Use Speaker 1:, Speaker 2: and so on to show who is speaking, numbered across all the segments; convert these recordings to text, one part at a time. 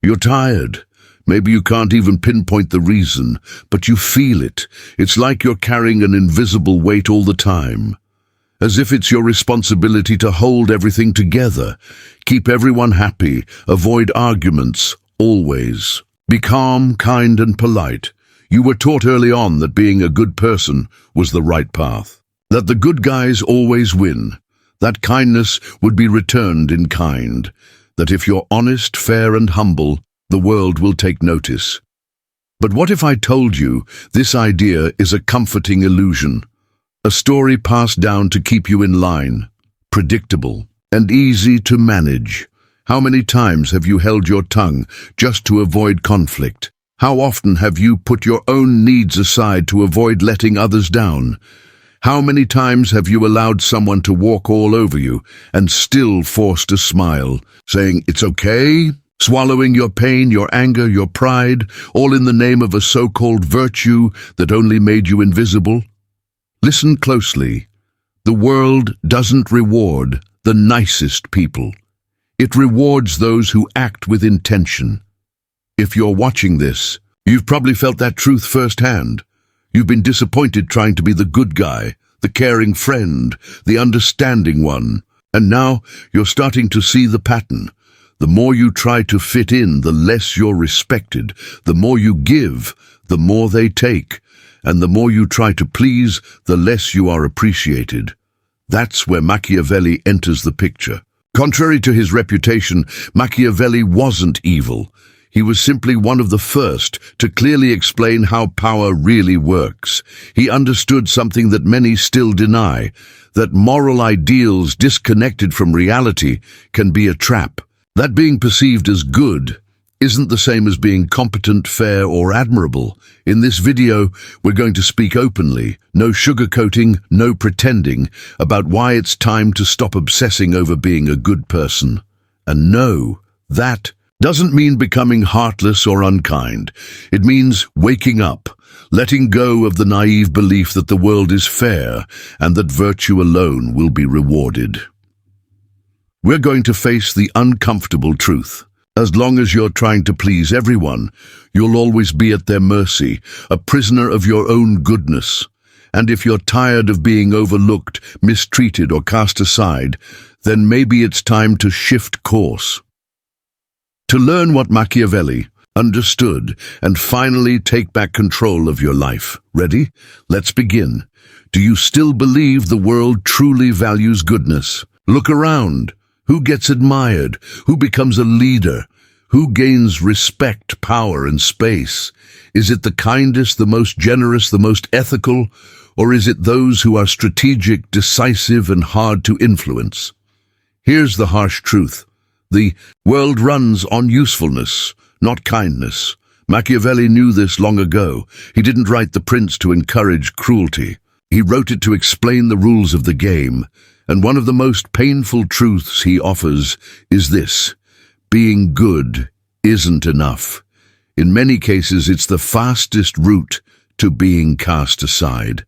Speaker 1: You're tired. Maybe you can't even pinpoint the reason, but you feel it. It's like you're carrying an invisible weight all the time. As if it's your responsibility to hold everything together, keep everyone happy, avoid arguments, always. Be calm, kind, and polite. You were taught early on that being a good person was the right path. That the good guys always win. That kindness would be returned in kind. That if you're honest, fair, and humble, the world will take notice. But what if I told you this idea is a comforting illusion? A story passed down to keep you in line, predictable, and easy to manage. How many times have you held your tongue just to avoid conflict? How often have you put your own needs aside to avoid letting others down? How many times have you allowed someone to walk all over you and still forced a smile, saying, "It's okay"? Swallowing your pain, your anger, your pride, all in the name of a so-called virtue that only made you invisible? Listen closely. The world doesn't reward the nicest people. It rewards those who act with intention. If you're watching this, you've probably felt that truth firsthand. You've been disappointed trying to be the good guy, the caring friend, the understanding one. And now you're starting to see the pattern. The more you try to fit in, the less you're respected. The more you give, the more they take. And the more you try to please, the less you are appreciated. That's where Machiavelli enters the picture. Contrary to his reputation, Machiavelli wasn't evil. He was simply one of the first to clearly explain how power really works. He understood something that many still deny, that moral ideals disconnected from reality can be a trap. That being perceived as good isn't the same as being competent, fair, or admirable. In this video, we're going to speak openly, no sugarcoating, no pretending, about why it's time to stop obsessing over being a good person. And no, that doesn't mean becoming heartless or unkind. It means waking up, letting go of the naive belief that the world is fair and that virtue alone will be rewarded. We're going to face the uncomfortable truth. As long as you're trying to please everyone, you'll always be at their mercy, a prisoner of your own goodness. And if you're tired of being overlooked, mistreated, or cast aside, then maybe it's time to shift course. To learn what Machiavelli understood and finally take back control of your life. Ready? Let's begin. Do you still believe the world truly values goodness? Look around. Who gets admired? Who becomes a leader? Who gains respect, power, and space? Is it the kindest, the most generous, the most ethical? Or is it those who are strategic, decisive, and hard to influence? Here's the harsh truth. The world runs on usefulness, not kindness. Machiavelli knew this long ago. He didn't write The Prince to encourage cruelty. He wrote it to explain the rules of the game. And one of the most painful truths he offers is this: being good isn't enough. In many cases, it's the fastest route to being cast aside.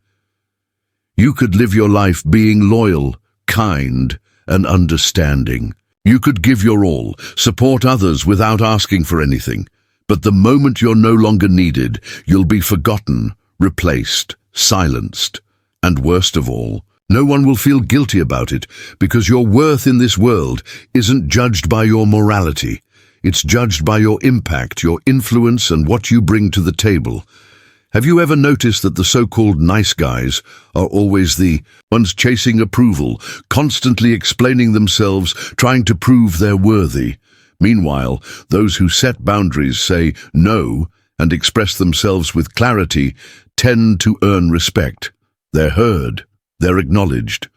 Speaker 1: You could live your life being loyal, kind, and understanding. You could give your all, support others without asking for anything. But the moment you're no longer needed, you'll be forgotten, replaced, silenced. And worst of all, no one will feel guilty about it, because your worth in this world isn't judged by your morality. It's judged by your impact, your influence, and what you bring to the table. Have you ever noticed that the so-called nice guys are always the ones chasing approval, constantly explaining themselves, trying to prove they're worthy? Meanwhile, those who set boundaries, say no, and express themselves with clarity tend to earn respect. They're heard. They're acknowledged.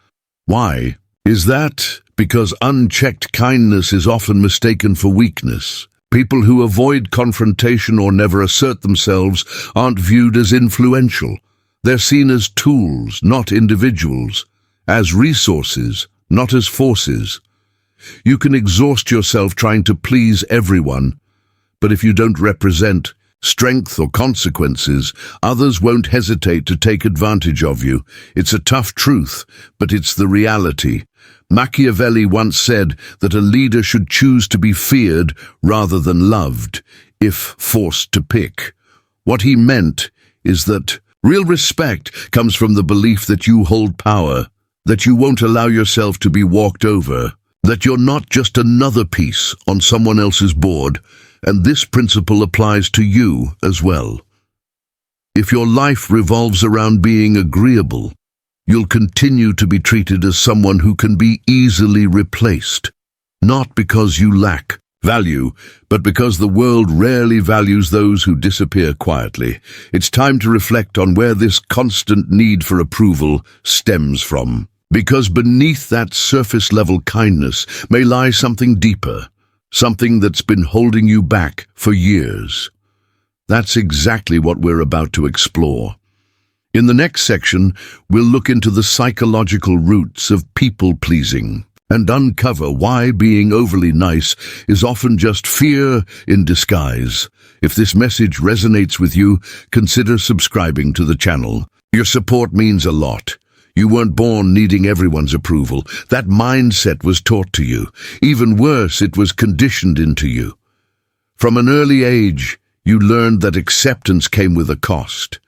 Speaker 1: Why? Is that because unchecked kindness is often mistaken for weakness? People who avoid confrontation or never assert themselves aren't viewed as influential. They're seen as tools, not individuals, as resources, not as forces. You can exhaust yourself trying to please everyone, but if you don't represent strength or consequences, others won't hesitate to take advantage of you. It's a tough truth, but it's the reality. Machiavelli once said that a leader should choose to be feared rather than loved, if forced to pick. What he meant is that real respect comes from the belief that you hold power, that you won't allow yourself to be walked over, that you're not just another piece on someone else's board, and this principle applies to you as well. If your life revolves around being agreeable, you'll continue to be treated as someone who can be easily replaced, not because you lack value, but because the world rarely values those who disappear quietly. It's time to reflect on where this constant need for approval stems from, because beneath that surface-level kindness may lie something deeper, something that's been holding you back for years. That's exactly what we're about to explore. In the next section, we'll look into the psychological roots of people-pleasing and uncover why being overly nice is often just fear in disguise. If this message resonates with you, consider subscribing to the channel. Your support means a lot. You weren't born needing everyone's approval. That mindset was taught to you. Even worse, it was conditioned into you. From an early age, you learned that acceptance came with a cost,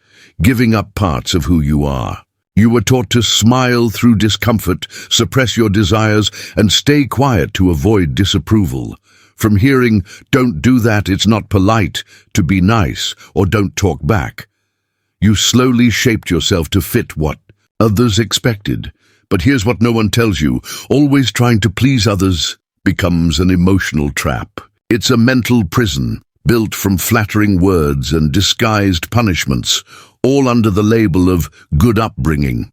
Speaker 1: giving up parts of who you are. You were taught to smile through discomfort, suppress your desires, and stay quiet to avoid disapproval. From hearing, "Don't do that, it's not polite," to "Be nice," or "Don't talk back." You slowly shaped yourself to fit what others expected. But here's what no one tells you: always trying to please others becomes an emotional trap. It's a mental prison, built from flattering words and disguised punishments, all under the label of good upbringing.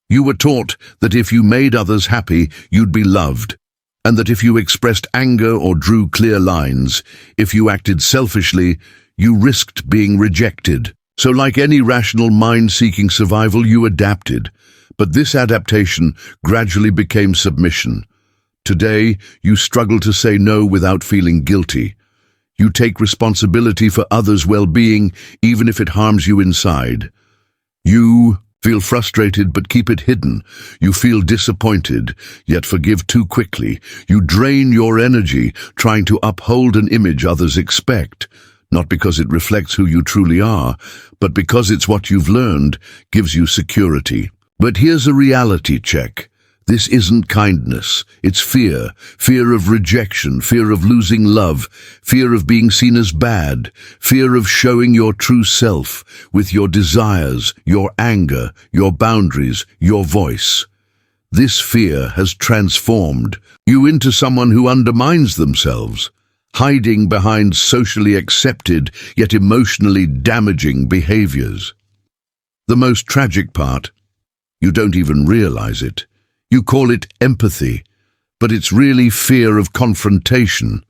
Speaker 1: You were taught that if you made others happy, you'd be loved, and that if you expressed anger or drew clear lines, if you acted selfishly, you risked being rejected. So like any rational mind seeking survival, you adapted. But this adaptation gradually became submission. Today, you struggle to say no without feeling guilty. You take responsibility for others' well-being, even if it harms you inside. You feel frustrated but keep it hidden. You feel disappointed, yet forgive too quickly. You drain your energy trying to uphold an image others expect, not because it reflects who you truly are, but because it's what you've learned gives you security. But here's a reality check. This isn't kindness, it's fear. Fear of rejection, fear of losing love, fear of being seen as bad, fear of showing your true self with your desires, your anger, your boundaries, your voice. This fear has transformed you into someone who undermines themselves, hiding behind socially accepted yet emotionally damaging behaviors. The most tragic part, you don't even realize it. You call it empathy, but it's really fear of confrontation.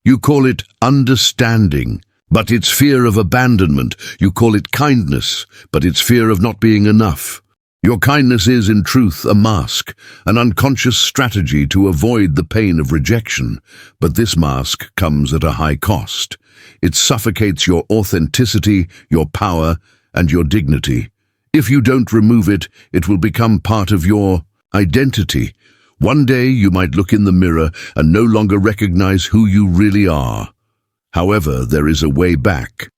Speaker 1: You call it understanding, but it's fear of abandonment. You call it kindness, but it's fear of not being enough. Your kindness is, in truth, a mask, an unconscious strategy to avoid the pain of rejection. But this mask comes at a high cost. It suffocates your authenticity, your power, and your dignity. If you don't remove it, it will become part of your identity. One day you might look in the mirror and no longer recognize who you really are. However, there is a way back.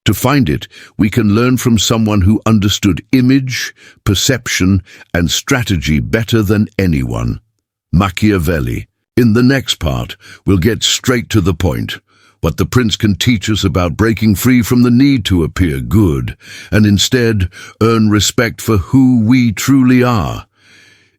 Speaker 1: To find it, we can learn from someone who understood image, perception, and strategy better than anyone: Machiavelli. In the next part, we'll get straight to the point. What the prince can teach us about breaking free from the need to appear good, and instead earn respect for who we truly are.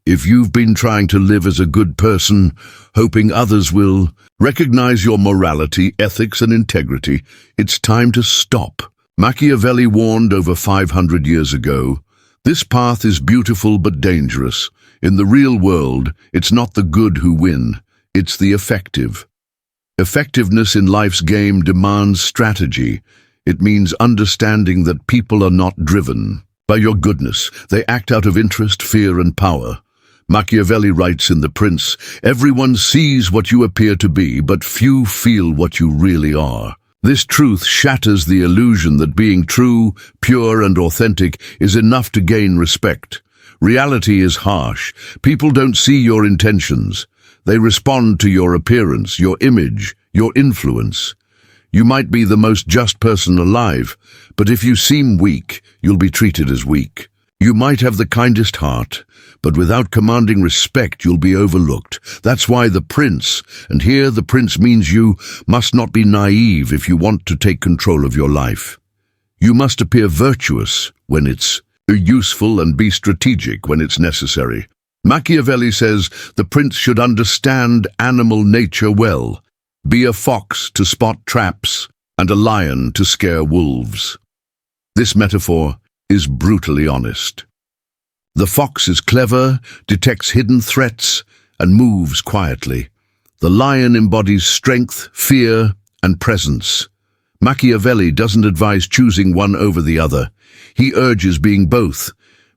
Speaker 1: If you've been trying to live as a good person, hoping others will recognize your morality, ethics, and integrity, it's time to stop. Machiavelli warned over 500 years ago, "This path is beautiful but dangerous. In the real world, it's not the good who win, it's the effective." Effectiveness in life's game demands strategy. It means understanding that people are not driven by your goodness. They act out of interest, fear, and power. Machiavelli writes in The Prince, "Everyone sees what you appear to be, but few feel what you really are." This truth shatters the illusion that being true, pure, and authentic is enough to gain respect. Reality is harsh. People don't see your intentions. They respond to your appearance, your image, your influence. You might be the most just person alive, but if you seem weak, you'll be treated as weak. You might have the kindest heart, but without commanding respect, you'll be overlooked. That's why the prince, and here the prince means you, must not be naive if you want to take control of your life. You must appear virtuous when it's useful and be strategic when it's necessary. Machiavelli says the prince should understand animal nature well. Be a fox to spot traps and a lion to scare wolves. This metaphor is brutally honest. The fox is clever, detects hidden threats, and moves quietly. The lion embodies strength, fear, and presence. Machiavelli doesn't advise choosing one over the other. He urges being both.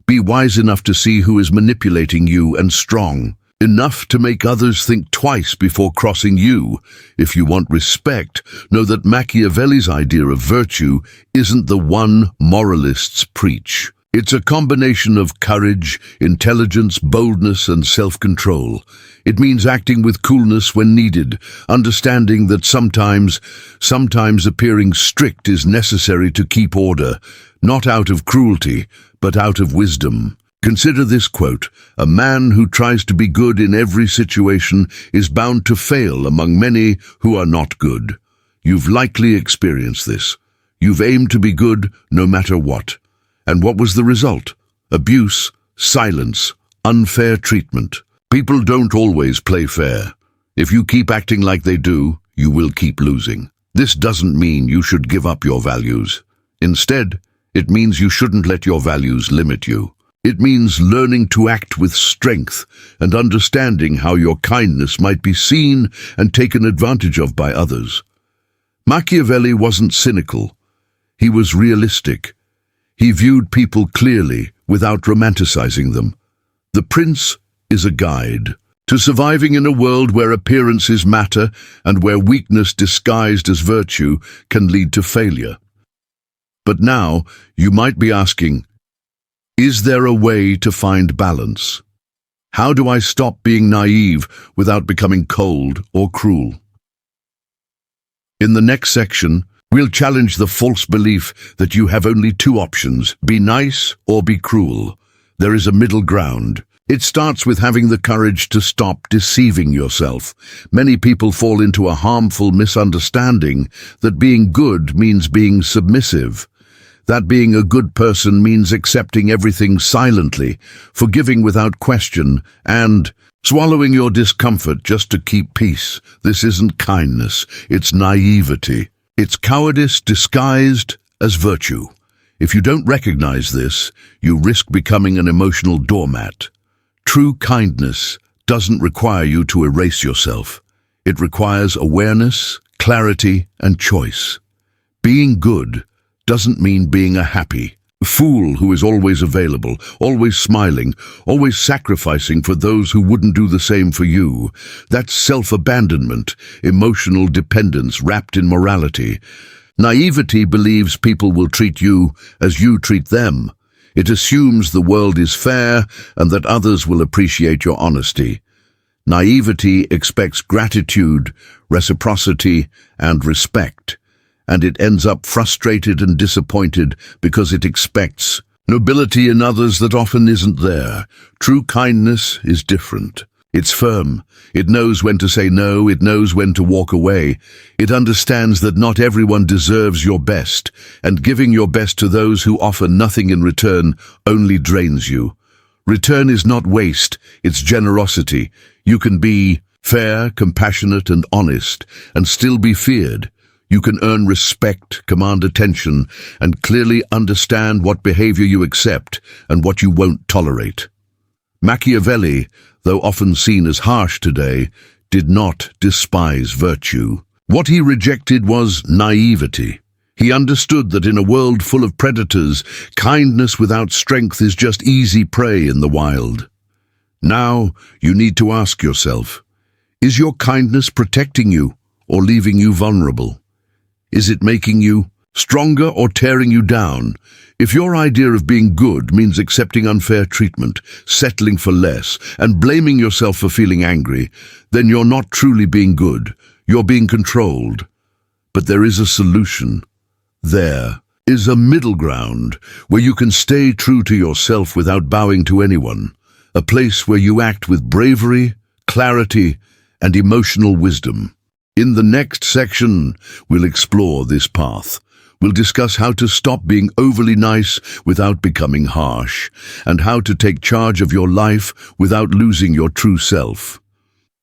Speaker 1: Be wise enough to see who is manipulating you and strong enough to make others think twice before crossing you. If you want respect, know that Machiavelli's idea of virtue isn't the one moralists preach. It's a combination of courage, intelligence, boldness, and self-control. It means acting with coolness when needed, understanding that sometimes appearing strict is necessary to keep order, not out of cruelty, but out of wisdom. Consider this quote: "A man who tries to be good in every situation is bound to fail among many who are not good." You've likely experienced this. You've aimed to be good no matter what. And what was the result? Abuse, silence, unfair treatment. People don't always play fair. If you keep acting like they do, you will keep losing. This doesn't mean you should give up your values. Instead, it means you shouldn't let your values limit you. It means learning to act with strength and understanding how your kindness might be seen and taken advantage of by others. Machiavelli wasn't cynical. He was realistic. He viewed people clearly without romanticizing them. The prince is a guide to surviving in a world where appearances matter and where weakness disguised as virtue can lead to failure. But now you might be asking, is there a way to find balance? How do I stop being naive without becoming cold or cruel? In the next section, we'll challenge the false belief that you have only two options: be nice or be cruel. There is a middle ground. It starts with having the courage to stop deceiving yourself. Many people fall into a harmful misunderstanding that being good means being submissive. That being a good person means accepting everything silently, forgiving without question, and swallowing your discomfort just to keep peace. This isn't kindness, it's naivety. It's cowardice disguised as virtue. If you don't recognize this, you risk becoming an emotional doormat. True kindness doesn't require you to erase yourself. It requires awareness, clarity, and choice. Being good doesn't mean being a happy fool who is always available, always smiling, always sacrificing for those who wouldn't do the same for you. That's self-abandonment, emotional dependence wrapped in morality. Naivety believes people will treat you as you treat them. It assumes the world is fair and that others will appreciate your honesty. Naivety expects gratitude, reciprocity, and respect. And it ends up frustrated and disappointed because it expects nobility in others that often isn't there. True kindness is different. It's firm. It knows when to say no. It knows when to walk away. It understands that not everyone deserves your best, and giving your best to those who offer nothing in return only drains you. Return is not waste, it's generosity. You can be fair, compassionate, and honest, and still be feared. You can earn respect, command attention, and clearly understand what behavior you accept and what you won't tolerate. Machiavelli, though often seen as harsh today, did not despise virtue. What he rejected was naivety. He understood that in a world full of predators, kindness without strength is just easy prey in the wild. Now, you need to ask yourself, is your kindness protecting you or leaving you vulnerable? Is it making you stronger or tearing you down. If your idea of being good means accepting unfair treatment, settling for less, and blaming yourself for feeling angry, then you're not truly being good. You're being controlled. But there is a solution. There is a middle ground where you can stay true to yourself without bowing to anyone. A place where you act with bravery, clarity, and emotional wisdom. In the next section, we'll explore this path. We'll discuss how to stop being overly nice without becoming harsh, and how to take charge of your life without losing your true self.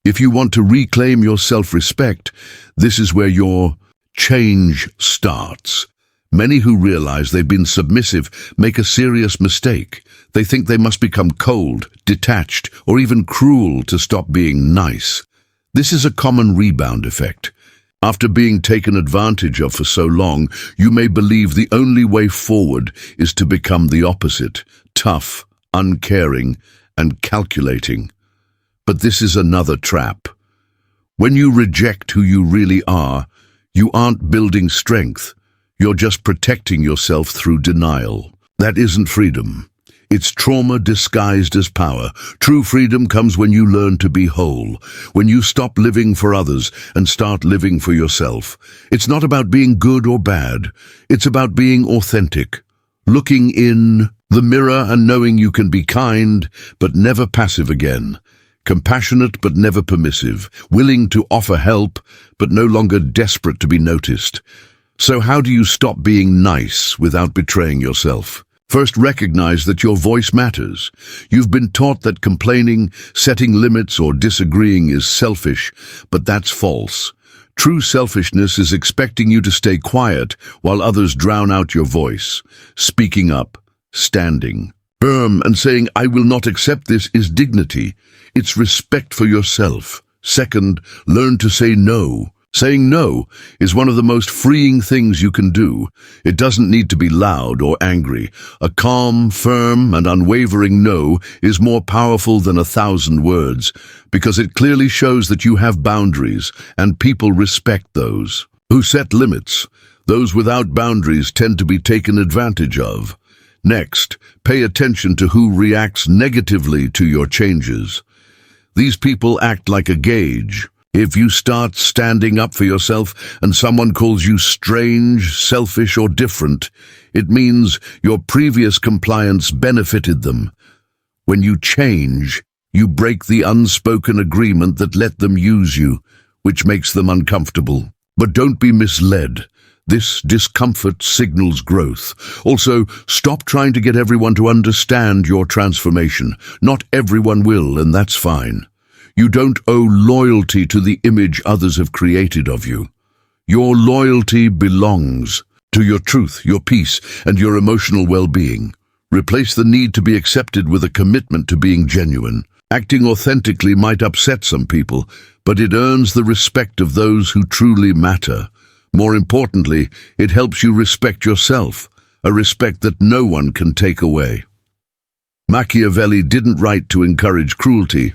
Speaker 1: If you want to reclaim your self-respect, this is where your change starts. Many who realize they've been submissive make a serious mistake. They think they must become cold, detached, or even cruel to stop being nice. This is a common rebound effect. After being taken advantage of for so long, you may believe the only way forward is to become the opposite, tough, uncaring, and calculating. But this is another trap. When you reject who you really are, you aren't building strength. You're just protecting yourself through denial. That isn't freedom. It's trauma disguised as power. True freedom comes when you learn to be whole, when you stop living for others and start living for yourself. It's not about being good or bad. It's about being authentic, looking in the mirror and knowing you can be kind, but never passive again. Compassionate but never permissive, willing to offer help, but no longer desperate to be noticed. So how do you stop being nice without betraying yourself? First, recognize that your voice matters. You've been taught that complaining, setting limits, or disagreeing is selfish, but that's false. True selfishness is expecting you to stay quiet while others drown out your voice. Speaking up, standing firm, and saying, "I will not accept this," is dignity. It's respect for yourself. Second, learn to say no. Saying no is one of the most freeing things you can do. It doesn't need to be loud or angry. A calm, firm, and unwavering no is more powerful than 1,000 words, because it clearly shows that you have boundaries, and people respect those who set limits. Those without boundaries tend to be taken advantage of. Next, pay attention to who reacts negatively to your changes. These people act like a gauge. If you start standing up for yourself and someone calls you strange, selfish, or different, it means your previous compliance benefited them. When you change, you break the unspoken agreement that let them use you, which makes them uncomfortable. But don't be misled. This discomfort signals growth. Also, stop trying to get everyone to understand your transformation. Not everyone will, and that's fine. You don't owe loyalty to the image others have created of you. Your loyalty belongs to your truth, your peace, and your emotional well-being. Replace the need to be accepted with a commitment to being genuine. Acting authentically might upset some people, but it earns the respect of those who truly matter. More importantly, it helps you respect yourself, a respect that no one can take away. Machiavelli didn't write to encourage cruelty.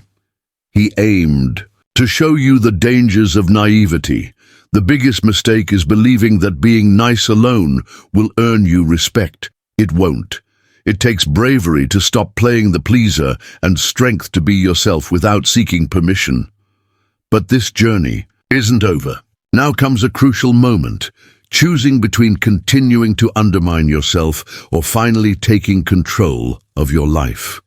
Speaker 1: He aimed to show you the dangers of naivety. The biggest mistake is believing that being nice alone will earn you respect. It won't. It takes bravery to stop playing the pleaser and strength to be yourself without seeking permission. But this journey isn't over. Now comes a crucial moment, choosing between continuing to undermine yourself or finally taking control of your life.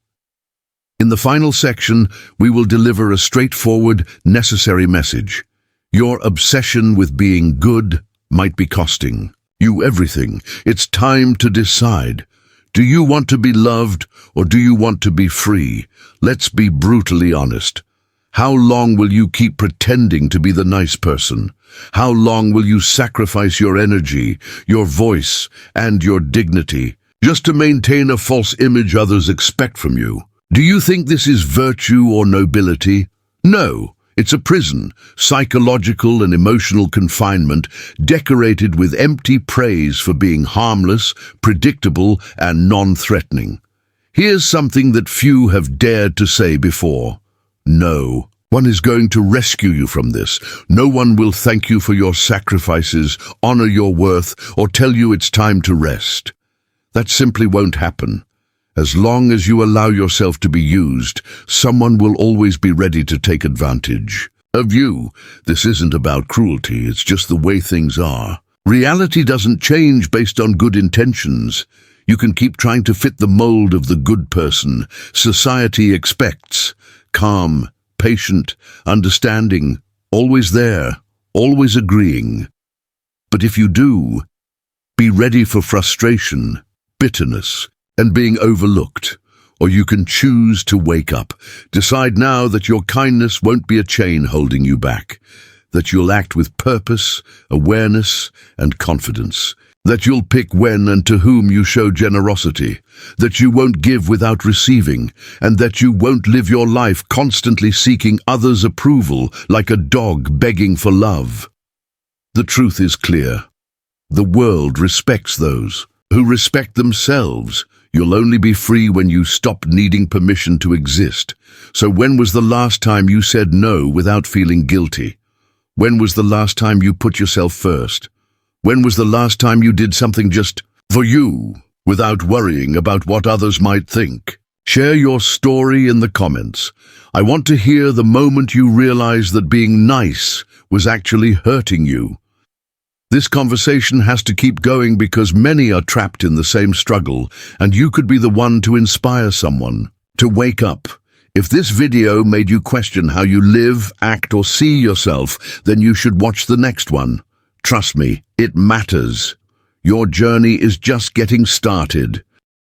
Speaker 1: In the final section, we will deliver a straightforward, necessary message. Your obsession with being good might be costing you everything. It's time to decide. Do you want to be loved or do you want to be free? Let's be brutally honest. How long will you keep pretending to be the nice person? How long will you sacrifice your energy, your voice, and your dignity just to maintain a false image others expect from you? Do you think this is virtue or nobility? No, it's a prison, psychological and emotional confinement decorated with empty praise for being harmless, predictable, and non-threatening. Here's something that few have dared to say before. No, one is going to rescue you from this. No one will thank you for your sacrifices, honor your worth, or tell you it's time to rest. That simply won't happen. As long as you allow yourself to be used, someone will always be ready to take advantage of you. This isn't about cruelty, it's just the way things are. Reality doesn't change based on good intentions. You can keep trying to fit the mold of the good person society expects. Calm, patient, understanding, always there, always agreeing. But if you do, be ready for frustration, bitterness, and being overlooked. Or you can choose to wake up. Decide now that your kindness won't be a chain holding you back, that you'll act with purpose, awareness, and confidence, that you'll pick when and to whom you show generosity, that you won't give without receiving, and that you won't live your life constantly seeking others' approval like a dog begging for love. The truth is clear. The world respects those who respect themselves. You'll only be free when you stop needing permission to exist. So when was the last time you said no without feeling guilty? When was the last time you put yourself first? When was the last time you did something just for you, without worrying about what others might think? Share your story in the comments. I want to hear the moment you realized that being nice was actually hurting you. This conversation has to keep going because many are trapped in the same struggle, and you could be the one to inspire someone to wake up. If this video made you question how you live, act, or see yourself, then you should watch the next one. Trust me, it matters. Your journey is just getting started.